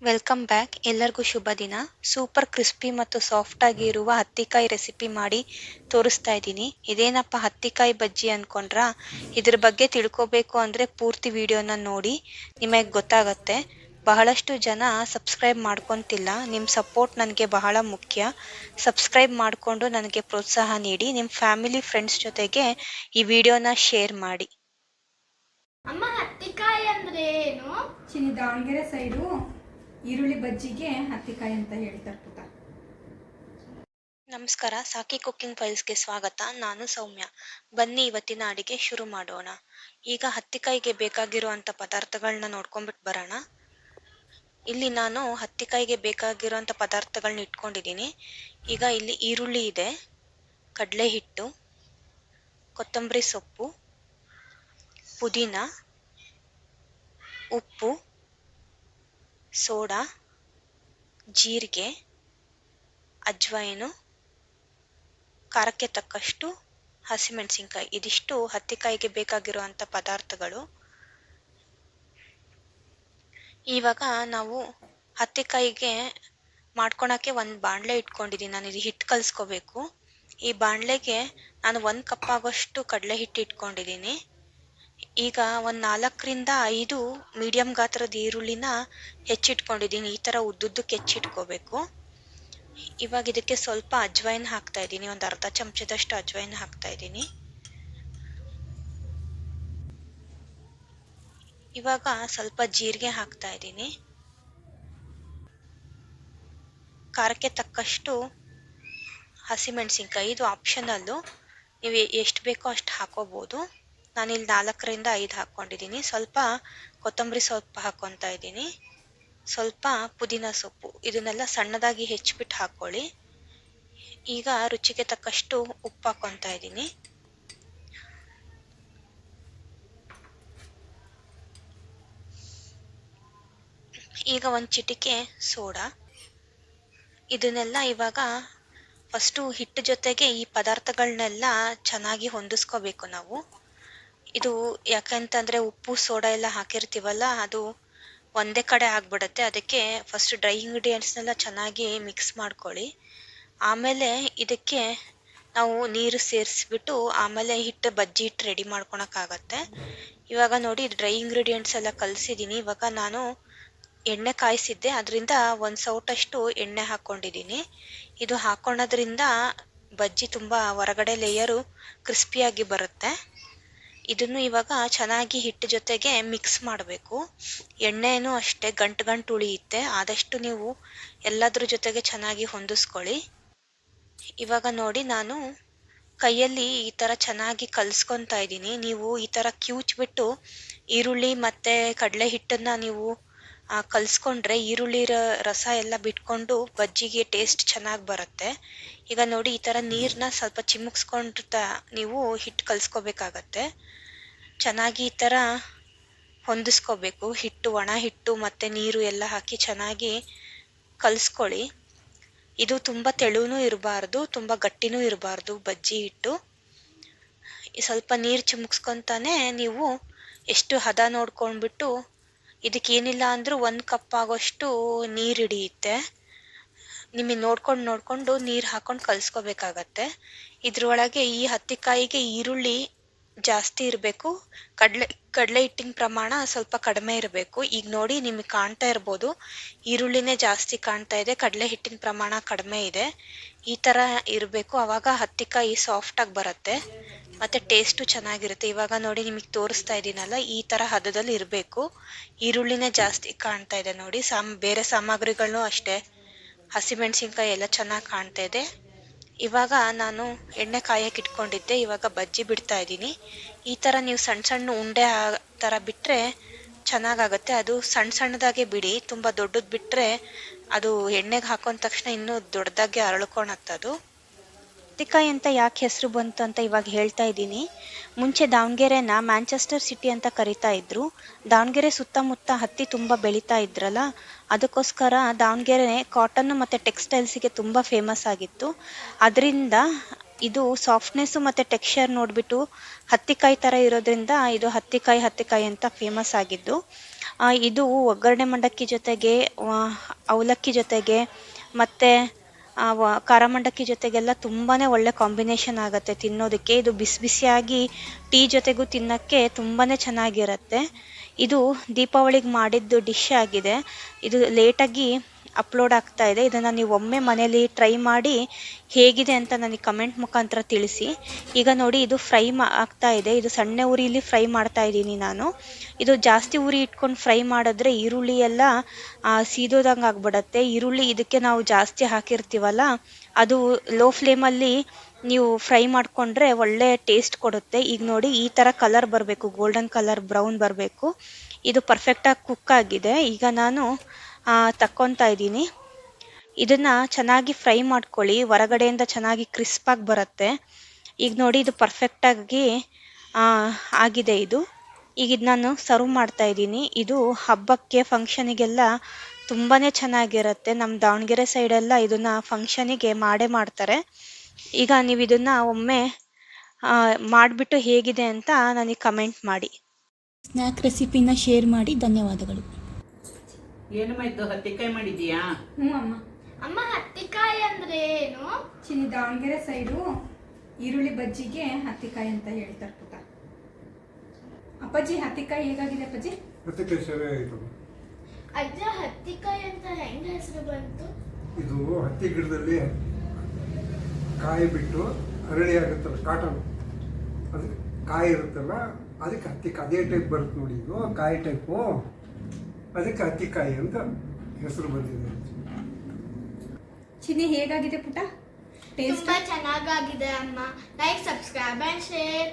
Welcome back. ಎಲ್ಲರಿಗೂ ಶುಭ ದಿನ. Super crispy ಮತ್ತು ಸಾಫ್ಟ್ ಆಗಿ ಇರುವ ಹತ್ತಿಕಾಯಿ ರೆಸಿಪಿ ಮಾಡಿ ತೋರಿಸ್ತಾ ಇದ್ದೀನಿ. ಇದೇನಪ್ಪ ಹತ್ತಿಕಾಯಿ ಬಜ್ಜಿ ಅನ್ಕೊಂಡ್ರಾ? ಇದ್ರ ಬಗ್ಗೆ ತಿಳ್ಕೊಬೇಕು ಅಂದರೆ ಪೂರ್ತಿ ವಿಡಿಯೋನ ನೋಡಿ, ನಿಮಗೆ ಗೊತ್ತಾಗತ್ತೆ. ಬಹಳಷ್ಟು ಜನ ಸಬ್ಸ್ಕ್ರೈಬ್ ಮಾಡ್ಕೊತಿಲ್ಲ. ನಿಮ್ಮ ಸಪೋರ್ಟ್ ನನಗೆ ಬಹಳ ಮುಖ್ಯ. ಸಬ್ಸ್ಕ್ರೈಬ್ ಮಾಡಿಕೊಂಡು ನನಗೆ ಪ್ರೋತ್ಸಾಹ ನೀಡಿ. ನಿಮ್ಮ ಫ್ಯಾಮಿಲಿ ಫ್ರೆಂಡ್ಸ್ ಜೊತೆಗೆ ಈ ವಿಡಿಯೋನ ಶೇರ್ ಮಾಡಿ. ಅಮ್ಮ, ಹತ್ತಿಕಾಯಿ ಅಂದ್ರೆ ಏನು? ದಾವಣಗೆರೆ ಸೈಡು ಈರುಳ್ಳಿ ಬಜ್ಜಿಗೆ ಹತ್ತಿಕಾಯಿ ಅಂತ ಹೇಳ್ತಾರೆ ಪುಟ. ನಮಸ್ಕಾರ, ಸಾಕಿ ಕುಕ್ಕಿಂಗ್ ಫೈಲ್ಸ್ಗೆ ಸ್ವಾಗತ. ನಾನು ಸೌಮ್ಯ. ಬನ್ನಿ ಇವತ್ತಿನ ಅಡಿಗೆ ಶುರು ಮಾಡೋಣ. ಈಗ ಹತ್ತಿಕಾಯಿಗೆ ಬೇಕಾಗಿರುವಂಥ ಪದಾರ್ಥಗಳನ್ನ ನೋಡ್ಕೊಂಡ್ಬಿಟ್ಟು ಬರೋಣ. ಇಲ್ಲಿ ನಾನು ಹತ್ತಿಕಾಯಿಗೆ ಬೇಕಾಗಿರುವಂಥ ಪದಾರ್ಥಗಳನ್ನ ಇಟ್ಕೊಂಡಿದ್ದೀನಿ. ಈಗ ಇಲ್ಲಿ ಈರುಳ್ಳಿ ಇದೆ, ಕಡಲೆ ಹಿಟ್ಟು, ಕೊತ್ತಂಬರಿ ಸೊಪ್ಪು, ಪುದೀನ, ಉಪ್ಪು, ಸೋಡಾ, ಜೀರಿಗೆ, ಅಜ್ವಾಯಿನು, ಖಾರಕ್ಕೆ ತಕ್ಕಷ್ಟು ಹಸಿಮೆಣಸಿನ್ಕಾಯಿ. ಇದಿಷ್ಟು ಹತ್ತಿಕಾಯಿಗೆ ಬೇಕಾಗಿರುವಂಥ ಪದಾರ್ಥಗಳು. ಇವಾಗ ನಾವು ಹತ್ತಿಕಾಯಿಗೆ ಮಾಡ್ಕೊಳಕ್ಕೆ ಒಂದು ಬಾಣಲೆ ಇಟ್ಕೊಂಡಿದ್ದೀನಿ. ನಾನು ಇದು ಹಿಟ್ಟು ಕಲಿಸ್ಕೋಬೇಕು. ಈ ಬಾಣಲೆಗೆ ನಾನು 1 ಕಪ್ ಆಗೋಷ್ಟು ಕಡಲೆ ಹಿಟ್ಟು ಇಟ್ಕೊಂಡಿದ್ದೀನಿ. ಈಗ ಒಂದು 4ರಿಂದ 5 ಮೀಡಿಯಂ ಗಾತ್ರದ ಈರುಳ್ಳಿನ ಹೆಚ್ಚಿಟ್ಕೊಂಡಿದ್ದೀನಿ. ಈ ಥರ ಉದ್ದುದ್ದಕ್ಕೆ ಹೆಚ್ಚಿಟ್ಕೋಬೇಕು. ಇವಾಗ ಇದಕ್ಕೆ ಸ್ವಲ್ಪ ಅಜ್ವೈನ್ ಹಾಕ್ತಾ ಇದ್ದೀನಿ. ಒಂದು ಅರ್ಧ ಚಮಚದಷ್ಟು ಅಜ್ವೈನ್ ಹಾಕ್ತಾ ಇದ್ದೀನಿ. ಇವಾಗ ಸ್ವಲ್ಪ ಜೀರಿಗೆ ಹಾಕ್ತಾ ಇದ್ದೀನಿ. ಖಾರಕ್ಕೆ ತಕ್ಕಷ್ಟು ಹಸಿಮೆಣಸಿನ್ಕಾಯಿ. ಇದು ಆಪ್ಷನಲ್ಲು, ನೀವು ಎಷ್ಟು ಬೇಕೋ ಅಷ್ಟು ಹಾಕೋಬೋದು. ನಾನಿಲ್ಲಿ 4ರಿಂದ 5 ಹಾಕ್ಕೊಂಡಿದ್ದೀನಿ. ಸ್ವಲ್ಪ ಕೊತ್ತಂಬರಿ ಸೊಪ್ಪು ಹಾಕ್ಕೊತಾ ಇದ್ದೀನಿ, ಸ್ವಲ್ಪ ಪುದೀನ ಸೊಪ್ಪು. ಇದನ್ನೆಲ್ಲ ಸಣ್ಣದಾಗಿ ಹೆಚ್ಚಿಬಿಟ್ಟು ಹಾಕ್ಕೊಳ್ಳಿ. ಈಗ ರುಚಿಗೆ ತಕ್ಕಷ್ಟು ಉಪ್ಪು ಹಾಕ್ಕೊತಾ ಇದ್ದೀನಿ. ಈಗ ಒಂದು ಚಿಟಿಕೆ ಸೋಡಾ. ಇದನ್ನೆಲ್ಲ ಇವಾಗ ಫಸ್ಟು ಹಿಟ್ಟು ಜೊತೆಗೆ ಈ ಪದಾರ್ಥಗಳನ್ನೆಲ್ಲ ಚೆನ್ನಾಗಿ ಹೊಂದಿಸ್ಕೋಬೇಕು ನಾವು. ಇದು ಯಾಕಂತಂದರೆ ಉಪ್ಪು ಸೋಡಾ ಎಲ್ಲ ಹಾಕಿರ್ತೀವಲ್ಲ, ಅದು ಒಂದೇ ಕಡೆ ಆಗಿಬಿಡುತ್ತೆ. ಅದಕ್ಕೆ ಫಸ್ಟ್ ಡ್ರೈ ಇಂಗ್ರೀಡಿಯೆಂಟ್ಸ್ನೆಲ್ಲ ಚೆನ್ನಾಗಿ ಮಿಕ್ಸ್ ಮಾಡ್ಕೊಳ್ಳಿ. ಆಮೇಲೆ ಇದಕ್ಕೆ ನಾವು ನೀರು ಸೇರಿಸ್ಬಿಟ್ಟು ಆಮೇಲೆ ಬಜ್ಜಿ ಹಿಟ್ಟು ರೆಡಿ ಮಾಡ್ಕೊಳಕ್ಕಾಗತ್ತೆ. ಇವಾಗ ನೋಡಿ, ಡ್ರೈ ಇಂಗ್ರೀಡಿಯೆಂಟ್ಸ್ ಎಲ್ಲ ಕಲಸಿದ್ದೀನಿ. ಇವಾಗ ನಾನು ಎಣ್ಣೆ ಕಾಯಿಸಿದ್ದೆ, ಅದರಿಂದ 1 ಸೌಟಷ್ಟು ಎಣ್ಣೆ ಹಾಕ್ಕೊಂಡಿದ್ದೀನಿ. ಇದು ಹಾಕ್ಕೊಳ್ಳೋದ್ರಿಂದ ಬಜ್ಜಿ ತುಂಬ ಹೊರಗಡೆ ಲೇಯರು ಕ್ರಿಸ್ಪಿಯಾಗಿ ಬರುತ್ತೆ. ಇದನ್ನು ಇವಾಗ ಚೆನ್ನಾಗಿ ಹಿಟ್ಟು ಜೊತೆಗೆ ಮಿಕ್ಸ್ ಮಾಡಬೇಕು. ಎಣ್ಣೆನೂ ಅಷ್ಟೇ ಗಂಟು ಉಳಿಯುತ್ತೆ. ಆದಷ್ಟು ನೀವು ಎಲ್ಲದ್ರ ಜೊತೆಗೆ ಚೆನ್ನಾಗಿ ಹೊಂದಿಸ್ಕೊಳ್ಳಿ. ಇವಾಗ ನೋಡಿ, ನಾನು ಕೈಯಲ್ಲಿ ಈ ಥರ ಚೆನ್ನಾಗಿ ಕಲಿಸ್ಕೊತಾ ಇದ್ದೀನಿ. ನೀವು ಈ ಥರ ಕಿವುಚ್ಬಿಟ್ಟು ಈರುಳ್ಳಿ ಮತ್ತು ಕಡಲೆ ಹಿಟ್ಟನ್ನು ನೀವು ಕಲಿಸ್ಕೊಂಡ್ರೆ ಈರುಳ್ಳಿ ರಸ ಎಲ್ಲ ಬಿಟ್ಕೊಂಡು ಬಜ್ಜಿಗೆ ಟೇಸ್ಟ್ ಚೆನ್ನಾಗಿ ಬರುತ್ತೆ. ಈಗ ನೋಡಿ, ಈ ಥರ ನೀರನ್ನ ಸ್ವಲ್ಪ ಚಿಮುಕ್ಸ್ಕೊಂಡು ನೀವು ಹಿಟ್ಟು ಕಲಿಸ್ಕೋಬೇಕಾಗತ್ತೆ. ಚೆನ್ನಾಗಿ ಈ ಥರ ಹೊಂದಿಸ್ಕೋಬೇಕು. ಹಿಟ್ಟು, ಒಣ ಹಿಟ್ಟು ಮತ್ತು ನೀರು ಎಲ್ಲ ಹಾಕಿ ಚೆನ್ನಾಗಿ ಕಲಿಸ್ಕೊಳ್ಳಿ. ಇದು ತುಂಬ ತೆಳುವೂ ಇರಬಾರ್ದು, ತುಂಬ ಗಟ್ಟಿನೂ ಇರಬಾರ್ದು ಬಜ್ಜಿ ಹಿಟ್ಟು. ಸ್ವಲ್ಪ ನೀರು ಚಿಮುಕ್ಸ್ಕೊತಾನೆ ನೀವು ಎಷ್ಟು ಹದ ನೋಡ್ಕೊಂಡ್ಬಿಟ್ಟು, ಇದಕ್ಕೇನಿಲ್ಲ ಅಂದರೂ 1 ಕಪ್ ಆಗೋಷ್ಟು ನೀರು ಹಿಡಿಯುತ್ತೆ. ನಿಮಗೆ ನೋಡ್ಕೊಂಡು ನೀರು ಹಾಕ್ಕೊಂಡು ಕಲಿಸ್ಕೋಬೇಕಾಗತ್ತೆ. ಇದ್ರೊಳಗೆ ಈ ಹತ್ತಿಕಾಯಿಗೆ ಈರುಳ್ಳಿ ಜಾಸ್ತಿ ಇರಬೇಕು, ಕಡಲೆ ಹಿಟ್ಟಿನ ಪ್ರಮಾಣ ಸ್ವಲ್ಪ ಕಡಿಮೆ ಇರಬೇಕು. ಈಗ ನೋಡಿ, ನಿಮಗೆ ಕಾಣ್ತಾ ಇರ್ಬೋದು, ಈರುಳ್ಳಿನೇ ಜಾಸ್ತಿ ಕಾಣ್ತಾ ಇದೆ, ಕಡಲೆ ಹಿಟ್ಟಿನ ಪ್ರಮಾಣ ಕಡಿಮೆ ಇದೆ. ಈ ಥರ ಇರಬೇಕು. ಆವಾಗ ಹತ್ತಿಕಾಯಿ ಸಾಫ್ಟಾಗಿ ಬರುತ್ತೆ ಮತ್ತು ಟೇಸ್ಟು ಚೆನ್ನಾಗಿರುತ್ತೆ. ಇವಾಗ ನೋಡಿ, ನಿಮಗೆ ತೋರಿಸ್ತಾ ಇದ್ದೀನಲ್ಲ, ಈ ಥರ ಹದದಲ್ಲಿ ಇರಬೇಕು. ಈರುಳ್ಳಿನೇ ಜಾಸ್ತಿ ಕಾಣ್ತಾ ಇದೆ ನೋಡಿ. ಬೇರೆ ಸಾಮಗ್ರಿಗಳನ್ನೂ ಅಷ್ಟೇ, ಹಸಿಮೆಣಸಿನ್ಕಾಯಿ ಎಲ್ಲ ಚೆನ್ನಾಗಿ ಕಾಣ್ತಾ ಇದೆ. ಇವಾಗ ನಾನು ಎಣ್ಣೆ ಕಾಯಕ್ಕೆ ಇಟ್ಕೊಂಡಿದ್ದೆ. ಇವಾಗ ಬಜ್ಜಿ ಬಿಡ್ತಾ ಇದ್ದೀನಿ. ಈ ಥರ ನೀವು ಸಣ್ಣ ಉಂಡೆ ಥರ ಬಿಟ್ಟರೆ ಚೆನ್ನಾಗಾಗತ್ತೆ. ಅದು ಸಣ್ಣದಾಗೆ ಬಿಡಿ, ತುಂಬ ದೊಡ್ಡದು ಬಿಟ್ಟರೆ ಅದು ಎಣ್ಣೆಗೆ ಹಾಕೊಂಡ ತಕ್ಷಣ ಇನ್ನೂ ದೊಡ್ಡದಾಗೆ ಅರಳ್ಕೊಳತ್ತದು. ಹತ್ತಿಕಾಯಿ ಅಂತ ಯಾಕೆ ಹೆಸರು ಬಂತು ಅಂತ ಇವಾಗ ಹೇಳ್ತಾ ಇದ್ದೀನಿ. ಮುಂಚೆ ದಾವಣಗೆರೆನ ಮ್ಯಾಂಚೆಸ್ಟರ್ ಸಿಟಿ ಅಂತ ಕರಿತಾ ಇದ್ರು. ದಾವಣಗೆರೆ ಸುತ್ತಮುತ್ತ ಹತ್ತಿ ತುಂಬ ಬೆಳೀತಾ ಇದ್ರಲ್ಲ, ಅದಕ್ಕೋಸ್ಕರ ದಾವಣಗೆರೆ ಕಾಟನ್ ಮತ್ತು ಟೆಕ್ಸ್ಟೈಲ್ಸಿಗೆ ತುಂಬ ಫೇಮಸ್ ಆಗಿತ್ತು. ಅದರಿಂದ ಇದು ಸಾಫ್ಟ್ನೆಸ್ಸು ಮತ್ತು ಟೆಕ್ಸ್ಚರ್ ನೋಡಿಬಿಟ್ಟು ಹತ್ತಿಕಾಯಿ ಥರ ಇರೋದ್ರಿಂದ ಇದು ಹತ್ತಿಕಾಯಿ ಅಂತ ಫೇಮಸ್ ಆಗಿದ್ದು. ಇದು ಒಗ್ಗರಣೆ ಮಂಡಕ್ಕಿ ಜೊತೆಗೆ, ಅವಲಕ್ಕಿ ಜೊತೆಗೆ ಮತ್ತು ಖಾರ ಮಂಡಕ್ಕಿ ಜೊತೆಗೆಲ್ಲ ತುಂಬಾ ಒಳ್ಳೆ ಕಾಂಬಿನೇಷನ್ ಆಗುತ್ತೆ ತಿನ್ನೋದಕ್ಕೆ. ಇದು ಬಿಸಿ ಬಿಸಿಯಾಗಿ ಟೀ ಜೊತೆಗೂ ತಿನ್ನೋಕ್ಕೆ ತುಂಬಾ ಚೆನ್ನಾಗಿರುತ್ತೆ. ಇದು ದೀಪಾವಳಿಗೆ ಮಾಡಿದ್ದು ಡಿಶ್ ಆಗಿದೆ. ಇದು ಲೇಟಾಗಿ ಅಪ್ಲೋಡ್ ಆಗ್ತಾ ಇದೆ. ಇದನ್ನು ನೀವು ಒಮ್ಮೆ ಮನೇಲಿ ಟ್ರೈ ಮಾಡಿ ಹೇಗಿದೆ ಅಂತ ನನಗೆ ಕಮೆಂಟ್ ಮುಖಾಂತರ ತಿಳಿಸಿ. ಈಗ ನೋಡಿ, ಇದು ಫ್ರೈ ಆಗ್ತಾ ಇದೆ. ಇದು ಸಣ್ಣ ಉರಿಲಿ ಫ್ರೈ ಮಾಡ್ತಾ ಇದ್ದೀನಿ ನಾನು. ಇದು ಜಾಸ್ತಿ ಉರಿ ಇಟ್ಕೊಂಡು ಫ್ರೈ ಮಾಡಿದ್ರೆ ಈರುಳ್ಳಿ ಎಲ್ಲ ಸೀದೋದಂಗೆ ಆಗ್ಬಿಡತ್ತೆ. ಈರುಳ್ಳಿ ಇದಕ್ಕೆ ನಾವು ಜಾಸ್ತಿ ಹಾಕಿರ್ತೀವಲ್ಲ, ಅದು ಲೋ ಫ್ಲೇಮಲ್ಲಿ ನೀವು ಫ್ರೈ ಮಾಡಿಕೊಂಡ್ರೆ ಒಳ್ಳೆ ಟೇಸ್ಟ್ ಕೊಡುತ್ತೆ. ಈಗ ನೋಡಿ, ಈ ಥರ ಕಲರ್ ಬರಬೇಕು, ಗೋಲ್ಡನ್ ಕಲರ್ ಬ್ರೌನ್ ಬರಬೇಕು. ಇದು ಪರ್ಫೆಕ್ಟಾಗಿ ಕುಕ್ ಆಗಿದೆ. ಈಗ ನಾನು ತಕ್ಕೊತಾ ಇದ್ದೀನಿ. ಇದನ್ನು ಚೆನ್ನಾಗಿ ಫ್ರೈ ಮಾಡ್ಕೊಳ್ಳಿ, ಹೊರಗಡೆಯಿಂದ ಚೆನ್ನಾಗಿ ಕ್ರಿಸ್ಪಾಗಿ ಬರುತ್ತೆ. ಈಗ ನೋಡಿ, ಇದು ಪರ್ಫೆಕ್ಟಾಗಿ ಆಗಿದೆ. ಈಗ ಇದು ನಾನು ಸರ್ವ್ ಮಾಡ್ತಾ ಇದ್ದೀನಿ. ಇದು ಹಬ್ಬಕ್ಕೆ ಫಂಕ್ಷನಿಗೆಲ್ಲ ತುಂಬಾ ಚೆನ್ನಾಗಿರುತ್ತೆ. ನಮ್ಮ ದಾವಣಗೆರೆ ಸೈಡೆಲ್ಲ ಇದನ್ನು ಫಂಕ್ಷನಿಗೆ ಮಾಡೇ ಮಾಡ್ತಾರೆ. ಈಗ ನೀವು ಇದನ್ನು ಒಮ್ಮೆ ಮಾಡಿಬಿಟ್ಟು ಹೇಗಿದೆ ಅಂತ ನನಗೆ ಕಮೆಂಟ್ ಮಾಡಿ. ಸ್ನ್ಯಾಕ್ ರೆಸಿಪಿನ ಶೇರ್ ಮಾಡಿ. ಧನ್ಯವಾದಗಳು. ಏನಮ್ಮ ಇದ್ದು ಹತ್ತಿಕಾಯಿ ಮಾಡಿದೀಯಾ? ಹ್ಞೂ ಅಮ್ಮ. ಅಮ್ಮ ಹತ್ತಿಕಾಯಿ ಅಂದ್ರೆ ಏನು? ಚಿನ್ನಿ, ದಾವಣಗೆರೆ ಸೈಡು ಈರುಳ್ಳಿ ಬಜ್ಜಿಗೆ ಹತ್ತಿಕಾಯಿ ಅಂತ ಹೇಳ್ತಾರೆ ಪುಟ್ಟ. ಅಪ್ಪಾಜಿ, ಹತ್ತಿಕಾಯಿ ಹೇಗಾಗಿದೆ ಅಪ್ಪಾಜಿ? ಹತ್ತಿಕಾಯಿ ಸರಿಯಾಗಿತ್ತು. ಅಜ್ಜ, ಹತ್ತಿಕಾಯಿ ಅಂತ ಹೆಂಗ ಹೆಸರು ಬಂತು? ಇದು ಹತ್ತಿ ಗಿಡದಲ್ಲಿ ಕಾಯಿ ಬಿಟ್ಟು ಅರಳಿ ಆಗುತ್ತಲ್ಲ, ಕಾಟನ್, ಅದು ಕಾಯಿ ಇರುತ್ತಲ್ಲ, ಅದಕ್ಕೆ ಹತ್ತಿಕಾಯಿ ಅದೇ ಟೈಪ್ ಬರುತ್ತೆ ನೋಡಿ. ಇದು ಕಾಯಿ ಟೈಪು, ಅದಕ್ಕೆ ಹತ್ತಿಕಾಯಿ ಅಂತ ಹೆಸರು ಬಂದಿದೆ. ಚಿನ್ನಿ, ಹೇಗಾಗಿದೆ ಪುಟ್ಟ ಟೇಸ್ಟ್? ತುಂಬಾ ಚೆನ್ನಾಗಾಗಿದೆ ಅಮ್ಮ. Like, subscribe and share.